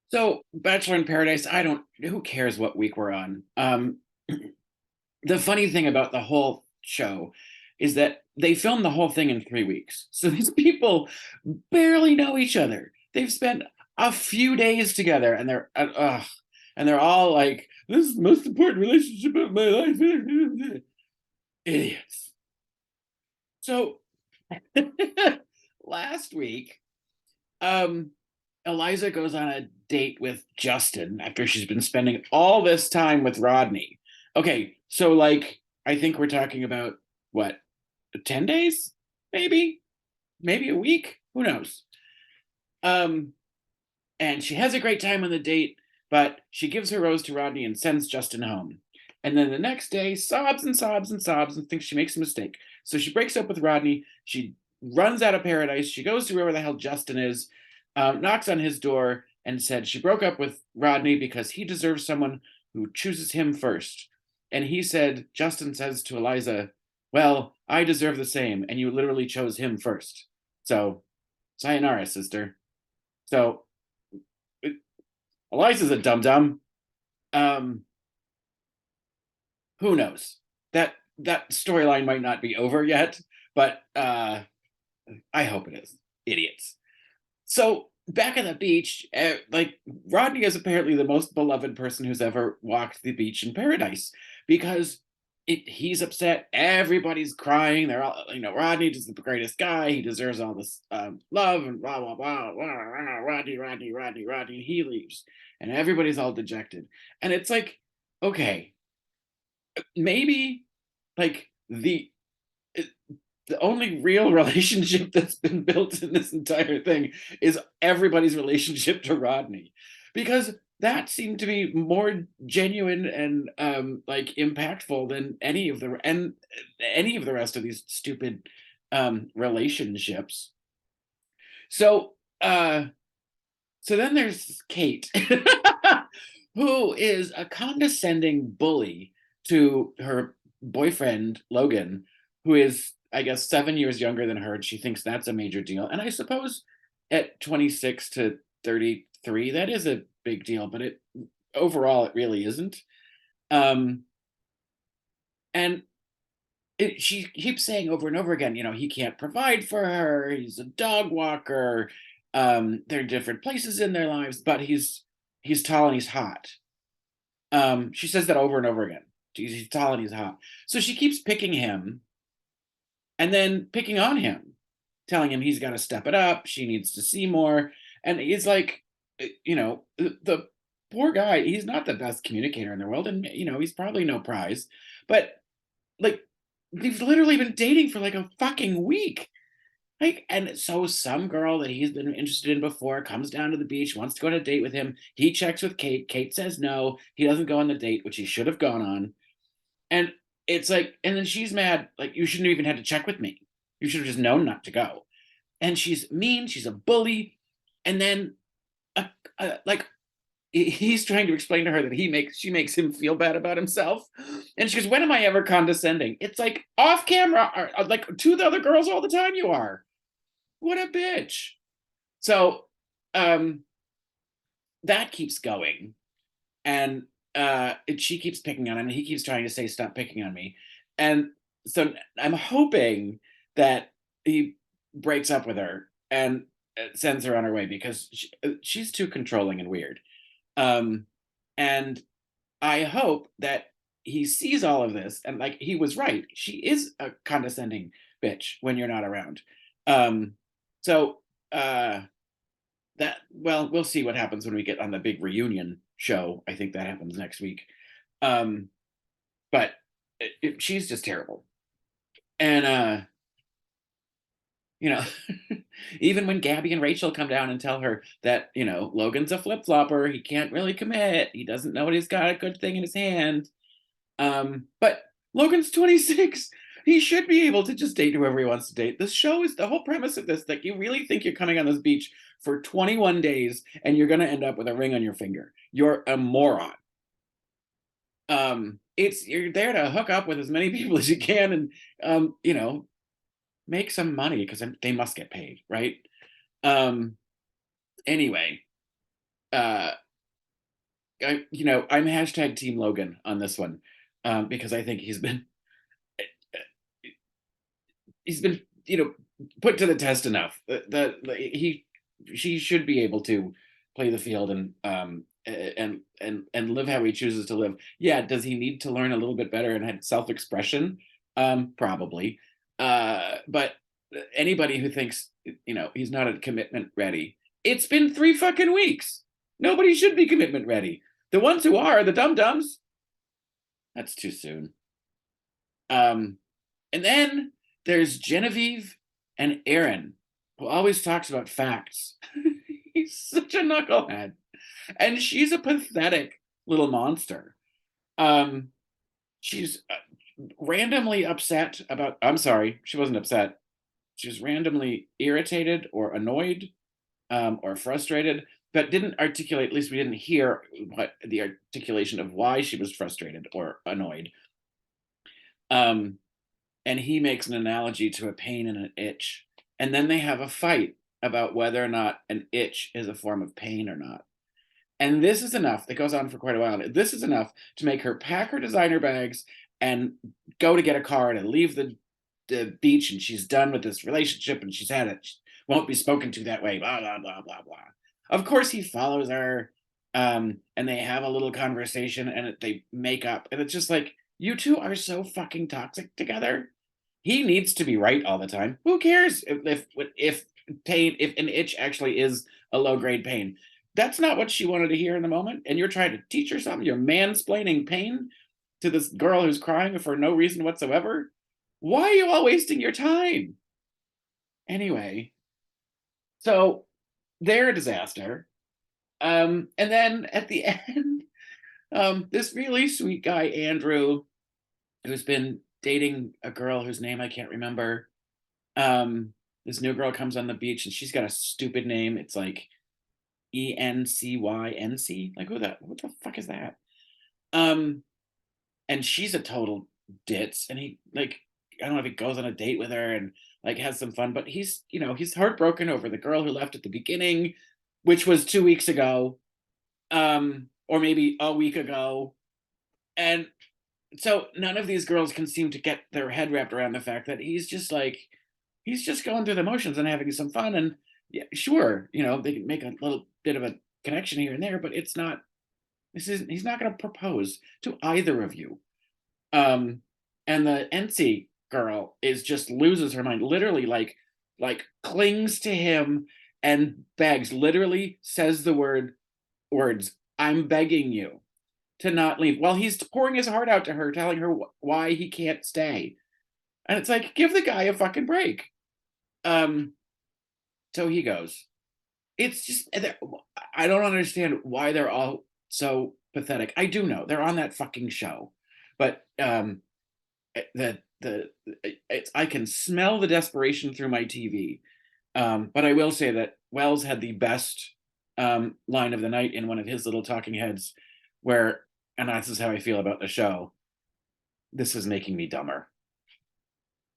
So, Bachelor in Paradise, who cares what week we're on? The funny thing about the whole show is that they filmed the whole thing in 3 weeks. So these people barely know each other. They've spent a few days together and they're all like, this is the most important relationship of my life. Idiots. So last week, um, Eliza goes on a date with Justin after she's been spending all this time with Rodney. Okay, so like I think we're talking about what, 10 days? Maybe? Maybe a week? Who knows? Um, and she has a great time on the date, but she gives her rose to Rodney and sends Justin home. And then the next day, sobs and sobs and sobs and thinks she makes a mistake. So she breaks up with Rodney. She runs out of paradise. She goes to wherever the hell Justin is, knocks on his door, and said she broke up with Rodney because he deserves someone who chooses him first. And he said, Justin says to Eliza, well, I deserve the same, and you literally chose him first. So, sayonara, sister. So, Eliza's a dum dum. Um, who knows? That storyline might not be over yet, but I hope it is. Idiots. So back at the beach, like Rodney is apparently the most beloved person who's ever walked the beach in paradise because he's upset. Everybody's crying. They're all, Rodney is the greatest guy. He deserves all this love and blah, blah, blah, blah, blah. Rodney, Rodney, Rodney, Rodney. He leaves. And everybody's all dejected. And it's like, okay, maybe like the only real relationship that's been built in this entire thing is everybody's relationship to Rodney, because that seemed to be more genuine and like impactful than any of the rest of these stupid relationships. So uh so then there's Kate, who is a condescending bully to her boyfriend Logan, who is, I guess, 7 years younger than her, and she thinks that's a major deal. And I suppose at 26 to 33, that is a big deal, but it overall it really isn't. Um, and she keeps saying over and over again, he can't provide for her. He's a dog walker. There are different places in their lives, but he's tall and he's hot. She says that over and over again. He's tall and he's hot. So she keeps picking him and then picking on him, telling him he's got to step it up. She needs to see more. And he's like, the poor guy, he's not the best communicator in the world. And, he's probably no prize. But like, they've literally been dating for like a fucking week. Like, and so some girl that he's been interested in before comes down to the beach, wants to go on a date with him. He checks with Kate. Kate says no. He doesn't go on the date, which he should have gone on. And it's like, and then she's mad, like, you shouldn't have even had to check with me. You should have just known not to go. And she's mean, she's a bully. And then like he's trying to explain to her that she makes him feel bad about himself. And she goes, when am I ever condescending? It's like off camera, like to the other girls all the time you are. What a bitch. So um that keeps going. And she keeps picking on him, and he keeps trying to say, stop picking on me. And so I'm hoping that he breaks up with her and sends her on her way, because she's too controlling and weird. Um, and I hope that he sees all of this and, like, he was right. She is a condescending bitch when you're not around. Um, so well, we'll see what happens when we get on the big reunion show. I think that happens next week. Um, but she's just terrible. And you know, even when Gabby and Rachel come down and tell her that, Logan's a flip flopper, he can't really commit, he doesn't know what he's got a good thing in his hand. But Logan's 26. He should be able to just date whoever he wants to date. This show is the whole premise of this. Like, you really think you're coming on this beach for 21 days and you're going to end up with a ring on your finger. You're a moron. You're there to hook up with as many people as you can and, make some money, because they must get paid, right? Um, anyway, uh, I'm hashtag Team Logan on this one, because I think he's been put to the test enough that she should be able to play the field and live how he chooses to live. Yeah, does he need to learn a little bit better and have self-expression? Probably. But anybody who thinks he's not a commitment ready, it's been 3 fucking weeks. Nobody should be commitment ready. The ones who are the dum dums. That's too soon. And then there's Genevieve and Aaron, who always talks about facts. He's such a knucklehead. And she's a pathetic little monster. She's randomly upset about, I'm sorry, she wasn't upset. She was randomly irritated or annoyed, or frustrated, but didn't articulate, at least we didn't hear what the articulation of why she was frustrated or annoyed. And he makes an analogy to a pain and an itch. And then they have a fight about whether or not an itch is a form of pain or not. And this is enough. It goes on for quite a while. This is enough to make her pack her designer bags and go to get a car and leave the beach. And she's done with this relationship and she's had it. She won't be spoken to that way. Blah, blah, blah, blah, blah. Of course, he follows her, and they have a little conversation and they make up. And it's just like, you two are so fucking toxic together. He needs to be right all the time. Who cares if an itch actually is a low grade pain? That's not what she wanted to hear in the moment. And you're trying to teach her something. You're mansplaining pain to this girl who's crying for no reason whatsoever. Why are you all wasting your time? Anyway, so they're a disaster. And then at the end, this really sweet guy, Andrew, who's been dating a girl whose name I can't remember. This new girl comes on the beach and she's got a stupid name. It's like ENCYNC. Like what the fuck is that? And she's a total ditz. And he like, I don't know if he goes on a date with her and like has some fun, but he's heartbroken over the girl who left at the beginning, which was 2 weeks ago, or maybe a week ago. And so none of these girls can seem to get their head wrapped around the fact that he's just going through the motions and having some fun. And yeah, sure, they can make a little bit of a connection here and there, but he's not going to propose to either of you. And the NC girl just loses her mind, literally like clings to him and begs, literally says the words, "I'm begging you to not leave," while he's pouring his heart out to her, telling her why he can't stay. And it's like, give the guy a fucking break. So he goes. It's just, I don't understand why they're all so pathetic. I do know they're on that fucking show, but I can smell the desperation through my TV. But I will say that Wells had the best line of the night in one of his little talking heads, where, and this is how I feel about the show, "This is making me dumber."